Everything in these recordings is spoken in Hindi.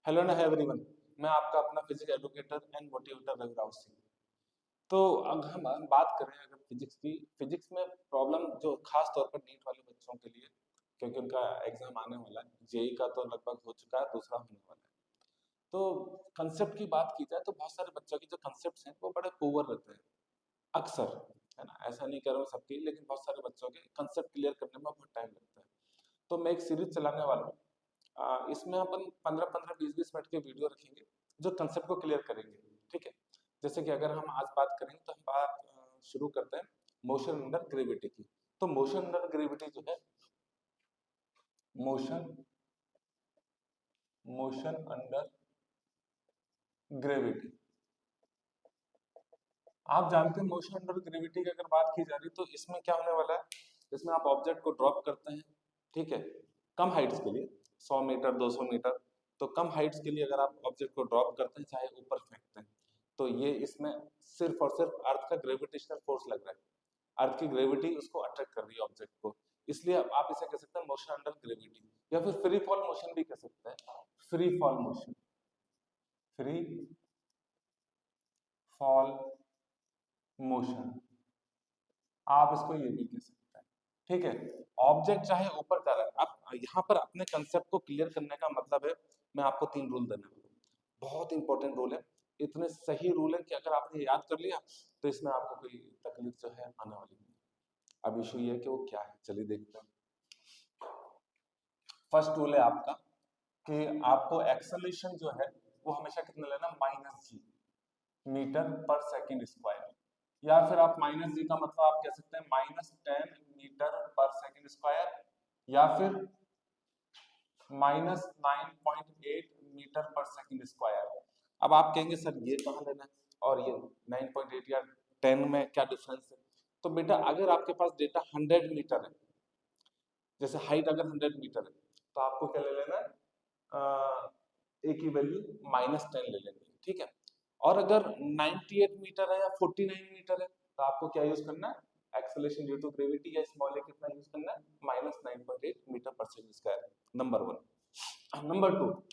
हेलो ना एवरीवन। मैं आपका अपना physics educator and motivator Raviraj Singh. तो अब हम बात करें अगर फिजिक्स की। फिजिक्स में प्रॉब्लम जो खास तौर पर नीट वाले बच्चों के लिए, क्योंकि उनका एग्जाम आने वाला है, जेई का तो लगभग हो चुका है, दूसरा होने वाला है। तो कंसेप्ट की बात की जाए तो बहुत सारे बच्चों की जो कंसेप्ट हैं वो बड़े पुअर रहते हैं अक्सर, है ना। ऐसा नहीं कर रहा हूँ सबकी, लेकिन बहुत सारे बच्चों के कंसेप्ट क्लियर करने में बहुत टाइम लगता है। तो मैं एक सीरीज चलाने वाला हूँ। इसमें अपन 15-15, 20-20 मिनट के वीडियो रखेंगे जो कंसेप्ट को क्लियर करेंगे। ठीक है। जैसे कि अगर हम आज बात करेंगे तो हम बात शुरू करते हैं मोशन अंडर ग्रेविटी की। तो मोशन अंडर ग्रेविटी जो है, मोशन मोशन अंडर ग्रेविटी, आप जानते हैं मोशन अंडर ग्रेविटी की अगर बात की जा रही तो इसमें क्या होने वाला है। इसमें आप ऑब्जेक्ट को ड्रॉप करते हैं, ठीक है, कम हाइट्स के लिए, 100 मीटर 200 मीटर। तो कम हाइट्स के लिए अगर आप ऑब्जेक्ट को ड्रॉप करते हैं चाहे ऊपर फेंकते हैं, तो ये इसमें सिर्फ और सिर्फ अर्थ का ग्रेविटेशनल फोर्स लग रहा है। अर्थ की ग्रेविटी उसको अट्रैक्ट कर रही है ऑब्जेक्ट को। इसलिए आप इसे कह सकते हैं मोशन अंडर ग्रेविटी, या फिर फ्री फॉल मोशन भी कह सकते हैं। Free fall motion, free fall motion, आप इसको ये भी कह सकते हैं। ठीक है। ऑब्जेक्ट चाहे ऊपर जा रहा है। अब यहाँ पर अपने कंसेप्ट को क्लियर करने का मतलब है, मैं आपको 3 रूल देने वाला हूँ। बहुत इंपॉर्टेंट रूल है। इतने सही रूल है कि अगर आपने याद कर लिया तो इसमें आपको कोई तकलीफ जो है आने वाली नहीं। अब इशू ये है कि वो क्या है, चलिए देखते हैं। फर्स्ट रूल है आपका कि आपको एक्सेलरेशन जो है वो हमेशा कितना लेना, -g मीटर पर सेकंड स्क्वायर। या फिर आप -g का मतलब आप कह सकते हैं -10 मीटर पर सेकंड स्क्वायर, या फिर -9.8 मीटर पर सेकंड स्क्वायर। अब आप कहेंगे सर ये कहाँ लेना है और ये 9.8 या 10 में क्या डिफरेंस है। तो बेटा अगर आपके पास डेटा 100 मीटर है, जैसे हाइट अगर 100 मीटर है, तो आपको क्या ले लेना है, ए की वैल्यू -10 ले लेनी है। ठीक है। और अगर 98 मीटर है या 49 मीटर है, तो आपको क्या यूज करना है, एक्सेलरेशन ड्यू टू ग्रेविटी या स्मॉल ए कितना यूज करना है, -9.8 मीटर पर second square. Number 1। Number 2,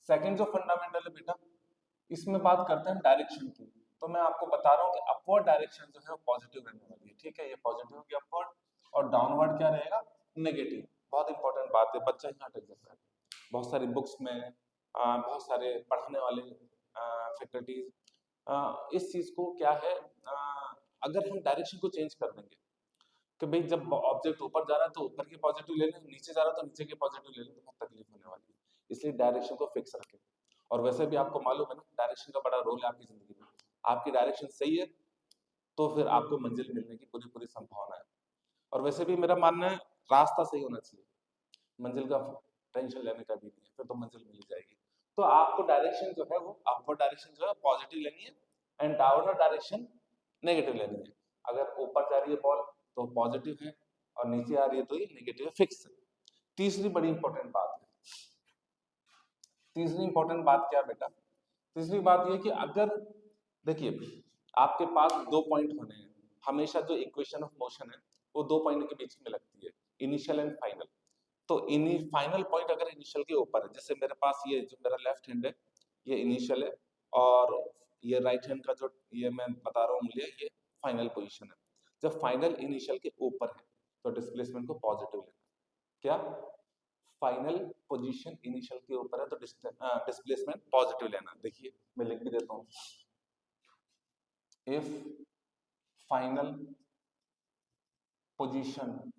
second जो फंडामेंटल है बेटा, इसमें बात करते हैं डायरेक्शन की। तो मैं आपको बता रहा हूँ कि अपवर्ड डायरेक्शन जो है वो पॉजिटिव रहने वाली है। ठीक है, ये पॉजिटिव होगी अपवर्ड, और डाउनवर्ड क्या रहेगा, नेगेटिव। बहुत इंपॉर्टेंट बात है, बच्चा यहाँ अटक जाता है। बहुत सारी बुक्स में बहुत सारे पढ़ाने वाले फैकल्टीज इस चीज को क्या है, अगर हम डायरेक्शन को चेंज कर देंगे कि भाई जब ऑब्जेक्ट ऊपर जा रहा है तो ऊपर की पॉजिटिव ले लें, नीचे जा रहा है तो नीचे की पॉजिटिव ले लें, तो बहुत तकलीफ होने वाली है। इसलिए डायरेक्शन को फिक्स रखें। और वैसे भी आपको मालूम है ना, डायरेक्शन का बड़ा रोल है आपकी जिंदगी में। आपकी डायरेक्शन सही है तो फिर आपको मंजिल मिलने की पूरी पूरी संभावना है। और वैसे भी मेरा मानना है रास्ता सही होना चाहिए, मंजिल का टेंशन लेने का भी नहीं है, फिर तो मंजिल मिल जाएगी। तो आपको डायरेक्शन जो है वो अपवर्ड डायरेक्शन जो है पॉजिटिव लेनी है, एंड डाउनवर्ड डायरेक्शन नेगेटिव लेनी है। अगर ऊपर जा रही है बॉल तो पॉजिटिव है, और नीचे आ रही है तो ये नेगेटिव है, फिक्स है। तीसरी बड़ी इंपॉर्टेंट बात है, तीसरी इंपॉर्टेंट बात क्या बेटा, तीसरी बात ये कि अगर देखिए आपके पास 2 पॉइंट होने हैं। हमेशा जो इक्वेशन ऑफ मोशन है वो 2 पॉइंट के बीच में लगती है, इनिशियल एंड फाइनल। तो फाइनल पॉइंट अगर इनिशियल के ऊपर है, जैसे मेरे पास ये जो मेरा लेफ्ट हैंड है ये इनिशियल है, और ये राइट हैंड का जो ये मैं बता रहा हूँ मूल्य, ये फाइनल पोजीशन है। जब फाइनल इनिशियल के ऊपर है तो डिस्प्लेसमेंट को पॉजिटिव लेना। क्या, फाइनल पोजीशन इनिशियल के ऊपर है तो डिस्प्लेसमेंट पॉजिटिव लेना। देखिए मैं लिख भी देता हूँ, if final position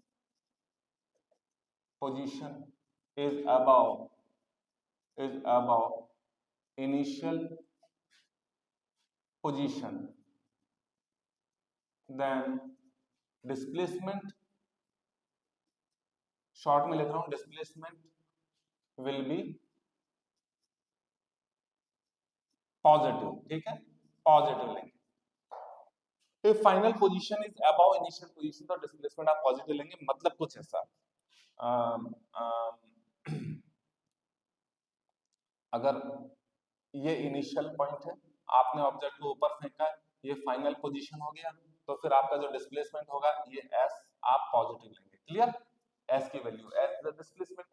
is above initial position, then displacement, short में लिख रहा हूं, डिस्प्लेसमेंट विल बी पॉजिटिव। ठीक है, पॉजिटिव लेंगे। If final position is above initial position तो डिस्प्लेसमेंट आप पॉजिटिव लेंगे। मतलब कुछ ऐसा, अगर ये इनिशियल पॉइंट है, आपने ऑब्जेक्ट को ऊपर फेंका है, ये फाइनल पोजीशन हो गया, तो फिर आपका जो डिस्प्लेसमेंट होगा ये एस आप पॉजिटिव लेंगे। क्लियर, एस की वैल्यू एस द डिस्प्लेसमेंट।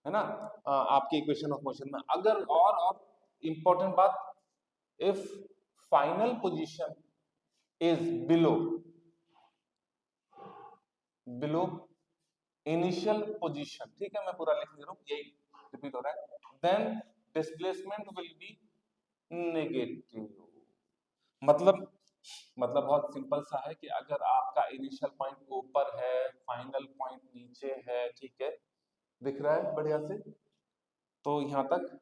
है ना, आपकी इक्वेशन ऑफ मोशन में। अगर और इंपॉर्टेंट बात, if final position is below initial position, ठीक है, मैं पूरा लिख दे रहा हूँ, यही रिपीट हो रहा है, then displacement will be negative. मतलब बहुत सिंपल सा है कि अगर आपका इनिशियल पॉइंट ऊपर है, फाइनल पॉइंट नीचे है, ठीक है, दिख रहा है बढ़िया से, तो यहां तक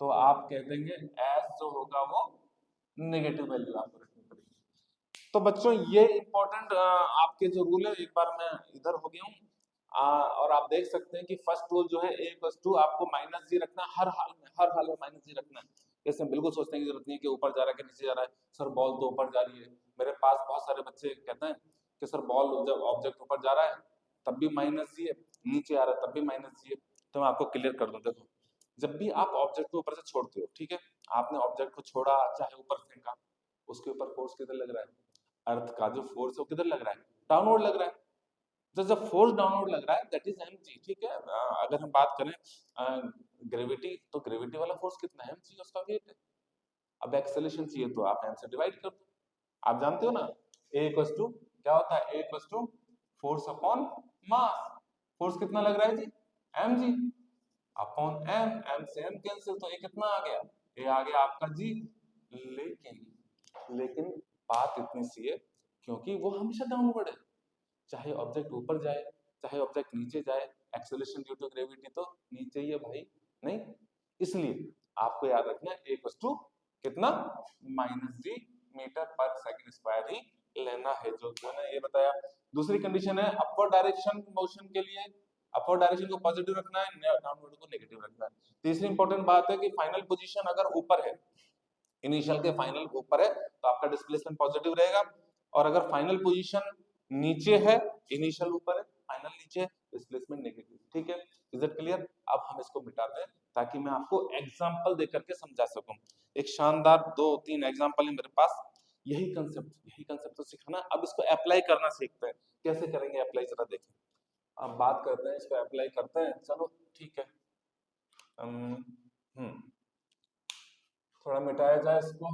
तो आप कह देंगे एस जो होगा वो नेगेटिव वैल्यू आपको रखनी पड़ेगी। तो बच्चों ये इंपॉर्टेंट आपके जो रूल है, एक बार मैं इधर हो गया हूँ, और आप देख सकते हैं कि फर्स्ट रूल जो है a + 2 आपको -g रखना है, हर हाल में -g रखना है। इसमें बिल्कुल सोचने की जरूरत नहीं है कि ऊपर जा रहा है कि नीचे जा रहा है, सर बॉल तो ऊपर जा रही है। मेरे पास बहुत सारे बच्चे कहते हैं कि सर बॉल जब ऑब्जेक्ट ऊपर जा रहा है तब भी -g है, नीचे आ रहा है तब भी -g है। तो मैं आपको क्लियर कर दूं, देखो जब भी आप ऑब्जेक्ट को ऊपर से छोड़ते हो, ठीक है, आपने ऑब्जेक्ट को छोड़ा चाहे ऊपर फेंका, उसके ऊपर फोर्स किधर लग रहा है, अर्थ का जो फोर्स है वो किधर लग रहा है, डाउनवर्ड लग रहा है। तो जब फोर्स डाउनवर्ड लग रहा है दैट इज mg, ठीक है। अगर हम बात करें ग्रेविटी, तो ग्रेविटी वाला फोर्स कितना है, mg उसका वेट है। अब एक्सेलरेशन चाहिए तो आप m से डिवाइड कर दो। आप जानते हो ना a = क्या होता है, a = force upon mass. Force कितना लग रहा है जी, mg अपॉन m, m से m कैंसिल, तो ये कितना आ गया, ये आ गया आपका g। लेकिन बात इतनी सी है, क्योंकि वो हमेशा डाउनवर्ड है, चाहे ऑब्जेक्ट ऊपर जाए चाहे ऑब्जेक्ट नीचे जाए, एक्सेलरेशन ड्यू टू ग्रेविटी तो नीचे ही है भाई, नहीं। इसलिए आपको याद रखना है a = कितना, -g मीटर/सेकंड स्क्वायर ही लेना है, जो मैंने ये बताया। दूसरी कंडीशन है अपवर्ड डायरेक्शन मोशन के लिए अपवर्ड डायरेक्शन को पॉजिटिव रखना है, डाउनवर्ड को नेगेटिव रखना है। तीसरी इंपॉर्टेंट बात है कि फाइनल पोजीशन अगर ऊपर है, इनिशियल के फाइनल ऊपर है, तो आपका डिस्प्लेसमेंट पॉजिटिव रहेगा, और अगर फाइनल पोजीशन नीचे है, इनिशियल ऊपर है, फाइनल नीचे है, डिस्प्लेसमेंट नेगेटिव, ठीक है। Is it clear? अब हम इसको मिटाते हैं ताकि मैं आपको एग्जांपल देकर के समझा सकूं। एक शानदार 2-3 एग्जांपल है मेरे पास। यही कंसेप्ट तो सीखना, अब इसको अप्लाई करना सीखते हैं। कैसे करेंगे अप्लाई, जरा देखें। अब बात करते हैं, इसको अप्लाई करते हैं, चलो ठीक है। थोड़ा मिटाया जाए इसको।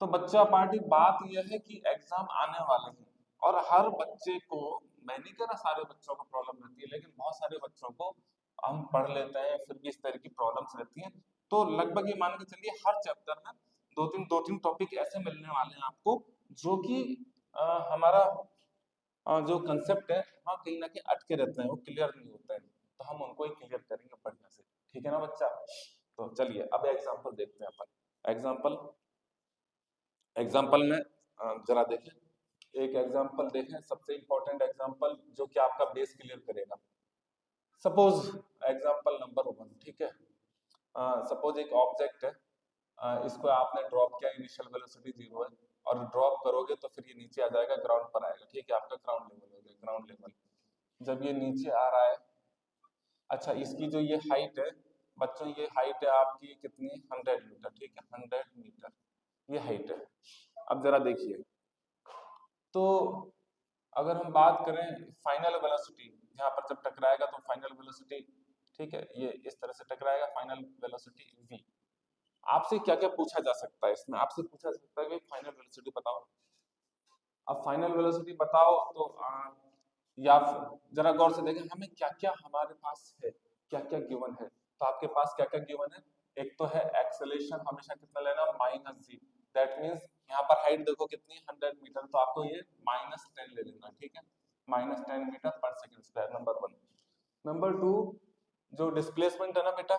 तो बच्चा पार्टी, बात यह है कि एग्जाम आने वाले हैं, और हर बच्चे को, मैं नहीं कह रहा सारे बच्चों को प्रॉब्लम रहती है, लेकिन बहुत सारे बच्चों को हम पढ़ लेते हैं फिर भी इस तरह की प्रॉब्लम्स रहती हैं। तो लगभग ये मान के चलिए हर चैप्टर में दो तीन टॉपिक ऐसे मिलने वाले हैं आपको, जो कि हमारा जो कंसेप्ट है, हाँ कहीं ना कहीं अटके रहते हैं, वो क्लियर नहीं होते हैं, तो हम उनको ही क्लियर करेंगे बढ़िया से, ठीक है ना बच्चा। तो चलिए अब एग्जाम्पल देखते हैं अपन। एग्जाम्पल में जरा देखें, एक एग्जाम्पल देखें, सबसे इंपॉर्टेंट एग्जाम्पल जो कि आपका बेस क्लियर करेगा। सपोज एग्जाम्पल नंबर 1, ठीक है। सपोज एक ऑब्जेक्ट है, इसको आपने ड्रॉप किया, इनिशियल वेलोसिटी 0 है, और ड्रॉप करोगे तो फिर ये नीचे आ जाएगा, ग्राउंड पर आएगा, ठीक है, आपका ग्राउंड लेवल हो गया, ग्राउंड लेवल। जब ये नीचे आ रहा है, अच्छा इसकी जो ये हाइट है बच्चों, ये हाइट है आपकी कितनी, 100 मीटर, ठीक है, 100 मीटर ये हाइट है। अब जरा देखिए, तो अगर हम बात करें फाइनल वेलोसिटी, यहाँ पर जब टकराएगा तो फाइनल वेलोसिटी, ठीक है, ये इस तरह से टकराएगा, फाइनल वेलोसिटी v। आपसे क्या क्या पूछा जा सकता है इसमें, आपसे पूछा जा सकता है कि फाइनल वेलोसिटी बताओ। अब फाइनल वेलोसिटी बताओ तो या फिर जरा गौर से देखें हमें क्या क्या हमारे पास है, क्या क्या गिवन है। तो आपके पास क्या क्या गिवन है, एक तो है एक्सेलरेशन हमेशा कितना लेना, -g, दैट मींस यहाँ पर हाइट देखो कितनी, 100 मीटर, तो आपको ये -10 ले लेना, ठीक है, -10 मीटर/सेकंड स्क्वायर, नंबर 1। नंबर 2, जो डिस्प्लेसमेंट है ना बेटा,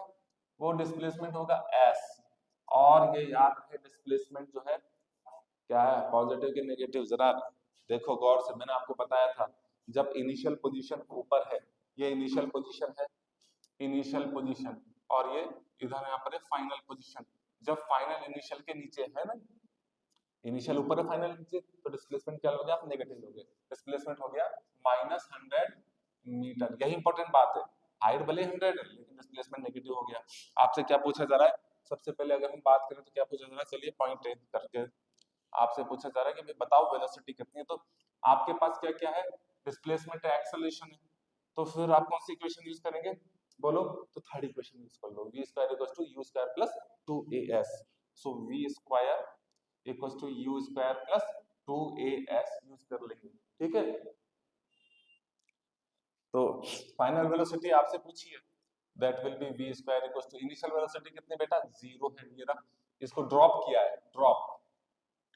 वो डिस्प्लेसमेंट होगा s, और ये याद रखे डिस्प्लेसमेंट जो है क्या है, पॉजिटिव की नेगेटिव, जरा देखो गौर से, मैंने आपको बताया था जब इनिशियल पोजीशन ऊपर है, ये इनिशियल पोजीशन है, इनिशियल पोजीशन, और ये इधर यहाँ पर है फाइनल पोजीशन। जब फाइनल इनिशियल के नीचे है ना, इनिशियल ऊपर है फाइनल नीचे, तो डिस्प्लेसमेंट क्या हो गया, आप नेगेटिव हो गए, डिस्प्लेसमेंट हो गया -100 मीटर। यही इंपॉर्टेंट बात है, हाइट भले 100 है लेकिन डिस्प्लेसमेंट नेगेटिव हो गया। आपसे क्या पूछा जा रहा है, सबसे पहले अगर हम बात करें तो क्या पूछा जा रहा है, चलिए पॉइंट करके आपसे पूछा जा रहा है कि भाई बताओ वेलोसिटी कितनी है। तो आपके पास क्या क्या है, डिस्प्लेसमेंट है, एक्सेलरेशन है, तो फिर आप कौन सी इक्वेशन यूज करेंगे बोलो? तो थर्ड इक्वेशन यूज कर लो, v square equals to u square plus 2as। So v square equals to u square plus 2as use कर लेंगे, ठीक है। तो फाइनल वेलोसिटी आपसे पूछी है, that will be v square equals to initial velocity कितनी बेटा 0 है, ये रहा, इसको ड्रॉप किया है, ड्रॉप,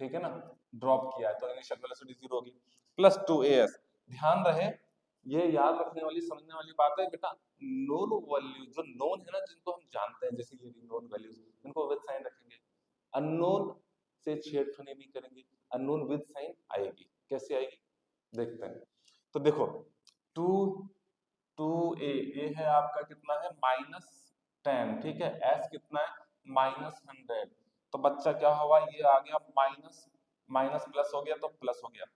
ठीक है ना, ड्रॉप किया है तो इनिशियल वेलोसिटी 0 होगी, प्लस 2as। ध्यान रहे, ये याद रखने वाली समझने वाली बात है बेटा, नोन वैल्यू जो नोन है ना, जिनको हम जानते हैं, जैसे ये नोन वैल्यूज, इनको विद साइन रखेंगे, अननोन से छेड़खानी नहीं करेंगे, अननोन विद साइन आएगी, कैसे आएगी देखते हैं। तो देखो 2 2a है आपका कितना है -10, ठीक है, s कितना है -100, तो बच्चा क्या हुआ, ये आ गया माइनस, माइनस प्लस हो गया तो प्लस हो गया,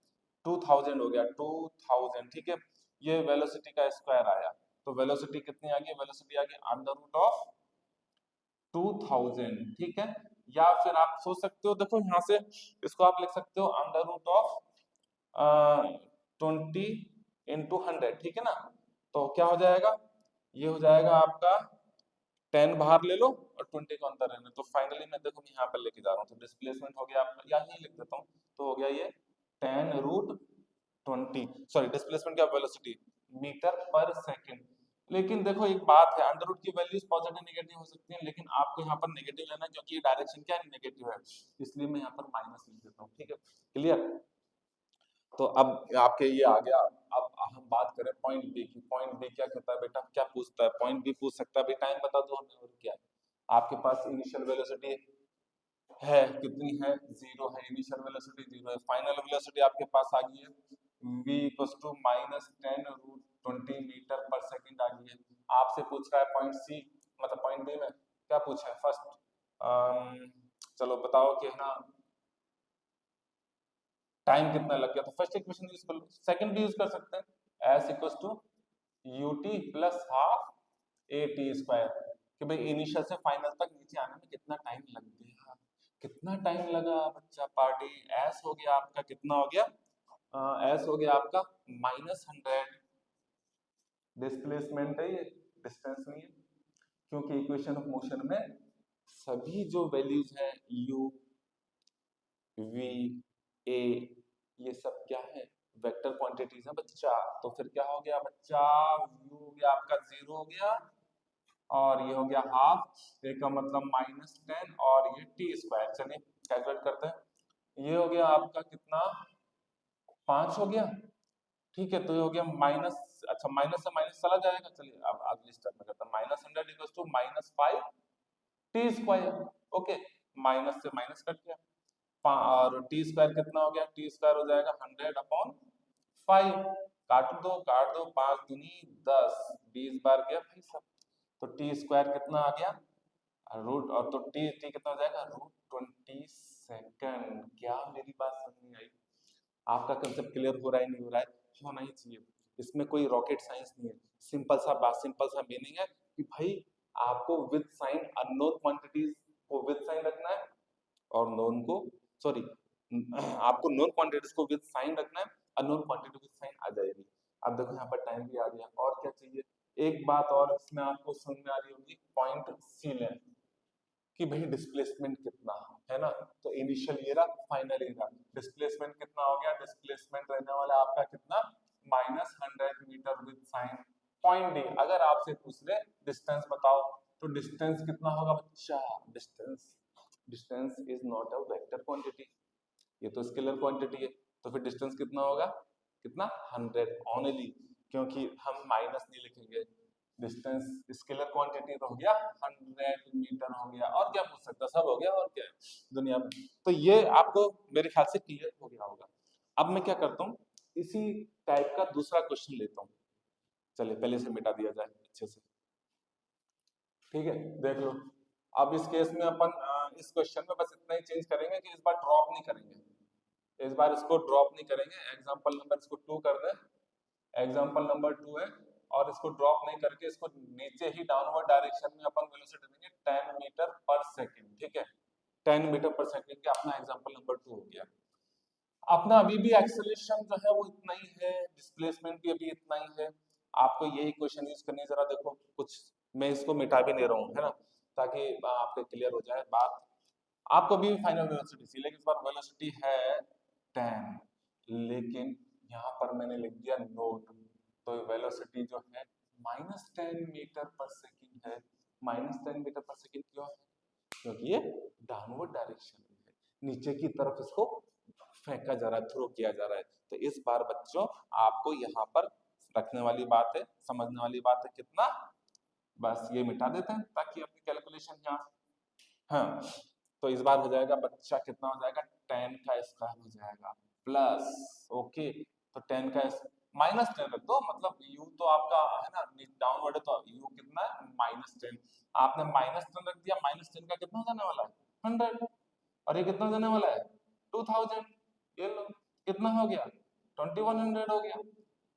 2000 हो गया 2000, ठीक है। ये वेलोसिटी का स्क्वायर आया, तो वेलोसिटी कितनी आ गई, वेलोसिटी आ गई अंडर रूट ऑफ 2000, ठीक है। या फिर आप सोच सकते हो, देखो यहाँ से इसको आप लिख सकते हो अंडर रूट ऑफ 20 इंटू 100, ठीक है ना। तो क्या हो जाएगा, ये हो जाएगा आपका 10 बाहर ले लो और 20 को अंदर रहने, तो फाइनली मैं देखो मैं यहाँ पर लेके जा रहा हूँ, तो डिस्प्लेसमेंट हो गया आपका, यहाँ ही लिख देता हूँ, तो हो गया ये 10 रूट 20, सॉरी डिस्प्लेसमेंट क्या, वेलोसिटी मीटर पर सेकंड। लेकिन देखो एक बात है, अंडर रूट की वैल्यूज पॉजिटिव नेगेटिव हो सकती हैं, लेकिन आपको यहाँ पर नेगेटिव लेना है क्योंकि ये डायरेक्शन क्या है, नेगेटिव है, इसलिए मैं यहाँ पर माइनस लिख देता हूँ, ठीक है, क्लियर। तो अब आपके ये आ गया। अब हम बात करें पॉइंट बी की, पॉइंट बी क्या कहता है बेटा, क्या पूछता है, पॉइंट बी पूछ सकता है भाई टाइम बता दो हमें, और क्या आपके पास इनिशियल वेलोसिटी है, कितनी है 0 है, इनिशियल वेलोसिटी 0 है, फाइनल वेलोसिटी आपके पास आ गई है v equals to -10 root 20 metre पर सेकंड आ गई है। आपसे पूछ रहा है पॉइंट सी, मतलब पॉइंट बी में क्या पूछा है फर्स्ट, चलो बताओ कि है ना टाइम कितना लग गया, तो फर्स्ट इक्वेशन यूज कर लो, सेकंड भी यूज कर सकते हैं, s equals to ut plus half at square, कि भाई इनिशियल से फाइनल तक नीचे आने में कितना टाइम लग गया, कितना टाइम लगा बच्चा पार्टी, s हो गया आपका कितना हो गया, s हो गया आपका -100, डिस्प्लेसमेंट है ये, डिस्टेंस नहीं है, क्योंकि इक्वेशन ऑफ मोशन में सभी जो वैल्यूज हैं u v a ये सब क्या है, वेक्टर क्वांटिटीज है बच्चा। तो फिर क्या हो गया बच्चा, u हो गया आपका 0 हो गया, और ये हो गया हाफ, एक का मतलब -10, और ये टी स्क्वायर, चलिए कैलकुलेट करते हैं, ये हो गया आपका कितना 5 हो गया, ठीक है, तो ये हो गया माइनस, अच्छा माइनस से माइनस चला जाएगा, चलिए अब अगली स्टेप में करते हैं, -100 equals to -5 t square, okay, minus से माइनस कट गया, और टी स्क्वायर कितना हो गया, टी स्क्वायर हो जाएगा 100/5, काट दो 5 दूनी 10, 20 बार गया भाई सब, तो टी स्क्वायर कितना आ गया रूट, और तो टी टी कितना हो जाएगा √20 सेकंड। क्या मेरी बात समझ नहीं आई, आपका कंसेप्ट क्लियर हो रहा है नहीं हो रहा है, होना ही चाहिए, इसमें कोई रॉकेट साइंस नहीं है, सिंपल सा बात, सिंपल सा मीनिंग है कि भाई आपको विद साइन अननोन क्वांटिटीज को विद साइन रखना है, और नोन को, सॉरी आपको नोन क्वांटिटीज को विद साइन रखना है, अननोन क्वांटिटी विद साइन आ जाएगी। अब देखो यहाँ पर टाइम भी आ गया, और क्या चाहिए, एक बात और इसमें आपको समझ में आ रही होगी, पॉइंट सी लें कि भाई डिस्प्लेसमेंट कितना है ना, तो इनिशियल ये रहा, फाइनल ये रहा, डिस्प्लेसमेंट कितना हो गया, डिस्प्लेसमेंट रहने वाला आपका कितना -100 metre with sign. Point D, अगर आपसे पूछ ले डिस्टेंस बताओ, तो डिस्टेंस कितना होगा बच्चा, distance, distance is not a vector quantity, ये तो स्केलर क्वांटिटी है, तो फिर डिस्टेंस कितना होगा, कितना 100 ओनली, क्योंकि हम माइनस नहीं लिखेंगे, डिस्टेंस स्केलर क्वांटिटी तो हो गया 100 मीटर हो गया, और क्या पूछ सकता, सब हो गया, और क्या है दुनिया में। तो ये आपको मेरे ख्याल से क्लियर हो गया होगा। अब मैं क्या करता हूँ, इसी टाइप का दूसरा क्वेश्चन लेता हूँ, चलिए पहले से मिटा दिया जाए अच्छे से, ठीक है, देख लो। अब इस केस में अपन इस क्वेश्चन में बस इतना ही चेंज करेंगे कि इस बार ड्रॉप नहीं करेंगे, इस बार इसको ड्रॉप नहीं करेंगे, एग्जाम्पल नंबर इसको 2 कर दें, एग्जाम्पल नंबर 2 है, और इसको ड्रॉप नहीं करके इसको नीचे ही डाउनवर्ड डायरेक्शन में अपन वेलोसिटी देंगे 10 मीटर पर सेकंड, ठीक है, 10 मीटर पर सेकंड का अपना एग्जाम्पल नंबर 2 हो गया। अपना अभी भी एक्सेलरेशन जो है वो इतना ही है, डिस्प्लेसमेंट भी अभी इतना ही है। आपको यही क्वेश्चन यूज करनी है, जरा देखो कुछ मैं इसको मिटा भी नहीं रहा हूँ, है ना, ताकि आपके क्लियर हो जाए बात। आपको भी फाइनल वेलोसिटी सी, लेकिन इस बार वेलोसिटी है 10, लेकिन यहाँ पर मैंने लिख दिया नोट, तो वेलोसिटी जो है -10 मीटर पर सेकेंड है। -10 मीटर पर सेकेंड क्यों है? क्योंकि ये डाउनवर्ड डायरेक्शन में है, नीचे की तरफ इसको फेंका जा रहा है, थ्रो किया जा रहा है। तो इस बार बच्चों आपको यहाँ पर रखने वाली बात है, समझने वाली बात है कितना, बस ये मिटा देते हैं ताकि अपनी कैलकुलेशन यहाँ, हाँ, तो इस बार हो जाएगा बच्चा कितना हो जाएगा, 10 का स्क्वायर हो जाएगा प्लस, ओके, तो 10 का -10 रख दो, मतलब यू तो आपका है ना डाउनवर्ड है, तो यू कितना है -10, आपने -10 रख दिया, -10 का कितना हो जाने वाला है 100, और ये कितना जाने वाला है 2000, ये लो कितना हो गया 2100 हो गया।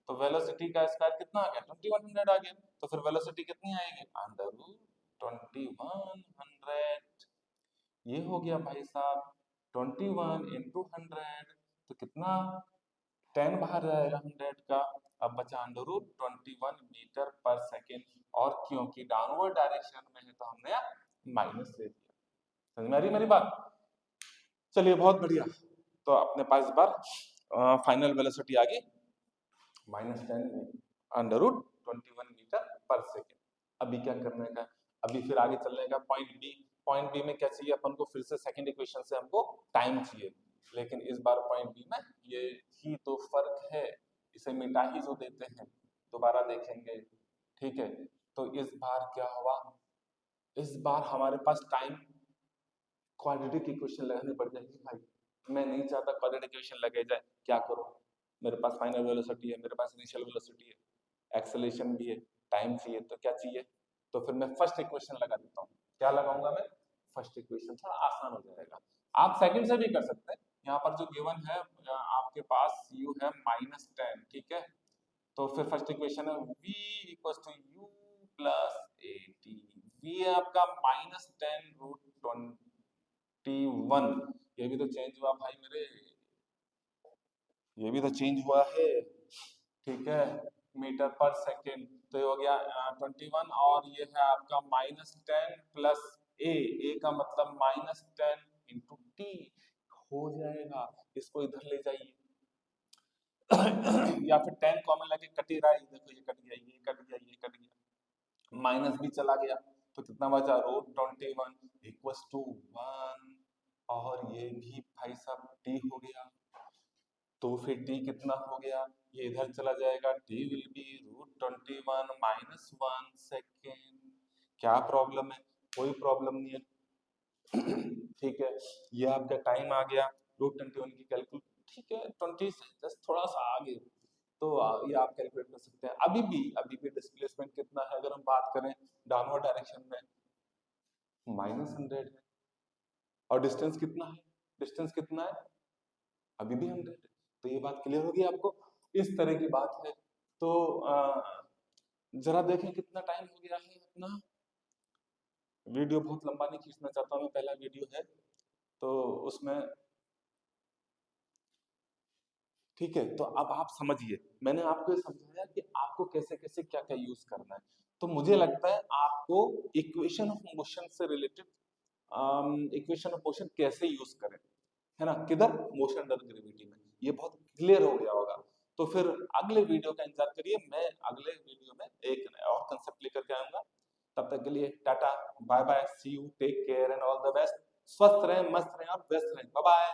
तो वेलोसिटी का स्क्वायर कितना आ गया 2100 आ गया, तो फिर वेलोसिटी कितनी आएगी अंडर रूट 2100, ये हो गया भाई साहब 21 इंटू 100, तो कितना 10 बाहर जाएगा 100 का, अब बचा अंडर रूट 21 मीटर पर सेकेंड, और क्योंकि डाउनवर्ड डायरेक्शन में है तो हमने माइनस ले दिया। समझ में आ रही मेरी बात? चलिए बहुत बढ़िया, तो अपने पास इस बार फाइनल वेलोसिटी आ गई -10 अंडर रूट 21 मीटर पर सेकेंड। अभी क्या करने का, अभी फिर आगे चलने का पॉइंट बी। पॉइंट बी में क्या चाहिए अपन को, फिर से सेकंड इक्वेशन से हमको टाइम चाहिए, लेकिन इस बार पॉइंट बी में ये ही तो फर्क है, इसे मिटा ही जो देते हैं, दोबारा देखेंगे, ठीक है। तो इस बार क्या हुआ, इस बार हमारे पास टाइम क्वाड्रेटिक इक्वेशन लगानी पड़ जाएगी भाई, मैं नहीं चाहता क्वाड्रेटिक इक्वेशन लगे जाए, क्या करूं, मेरे पास फाइनल वेलोसिटी है, मेरे पास इनिशियल वेलोसिटी है, एक्सेलरेशन भी है, टाइम चाहिए, तो क्या चाहिए, तो फिर मैं फर्स्ट इक्वेशन लगा देता हूँ। क्या लगाऊंगा मैं, फर्स्ट इक्वेशन, थोड़ा आसान हो जाएगा। आप सेकंड से भी कर सकते हैं, यहाँ पर जो गिवन है आपके पास u है -10, ठीक है, तो फिर फर्स्ट इक्वेशन है v equals to u plus 80, v है आपका -10 रूट 21, ये भी तो चेंज हुआ भाई मेरे, ये भी तो चेंज हुआ है, ठीक है, मीटर पर सेकेंड, तो ये हो गया 21, और ये है आपका -10 प्लस ए का मतलब -10 इंटू टी हो जाएगा, इसको इधर ले जाइए या फिर 10 कॉमन लेके कट ही रहा है, देखो ये कट गया, ये कट गया, ये कट गया, माइनस भी चला गया, तो कितना बचा √21 इक्वल्स टू 1, और ये भी भाई साहब टी हो गया, तो फिर टी कितना हो गया, ये इधर चला जाएगा, टी विल बी √21 -1 सेकेंड। क्या प्रॉब्लम है, कोई प्रॉब्लम नहीं है ठीक है, ये आपका टाइम आ गया √21 की कैलकुलेट, ठीक है 20 से जस्ट थोड़ा सा आगे, तो ये आप कैलकुलेट कर सकते हैं। अभी भी डिस्प्लेसमेंट कितना है, अगर हम बात करें डाउनवर्ड डायरेक्शन में -100 है, और डिस्टेंस कितना है, डिस्टेंस कितना है, अभी भी 100 है, तो ये बात क्लियर होगी आपको, इस तरह की बात है। तो जरा देखें कितना टाइम हो गया है अपना, वीडियो बहुत लंबा नहीं खींचना चाहता हूँ मैं, पहला वीडियो है तो उसमें, ठीक है, तो अब आप समझिए, मैंने आपको ये समझाया कि आपको कैसे कैसे क्या क्या यूज करना है, तो मुझे लगता है आपको इक्वेशन ऑफ मोशन से रिलेटेड, इक्वेशन ऑफ मोशन कैसे यूज करें, है ना, किधर, मोशन अंडर ग्रेविटी में, ये बहुत क्लियर हो गया होगा। तो फिर अगले वीडियो का इंतजार करिए, मैं अगले वीडियो में एक और कंसेप्ट लेकर के आऊंगा, तब तक के लिए tata bye bye, see you, take care and all the best, स्वस्थ रहें, मस्त रहें और व्यस्त रहें, बाय बाय।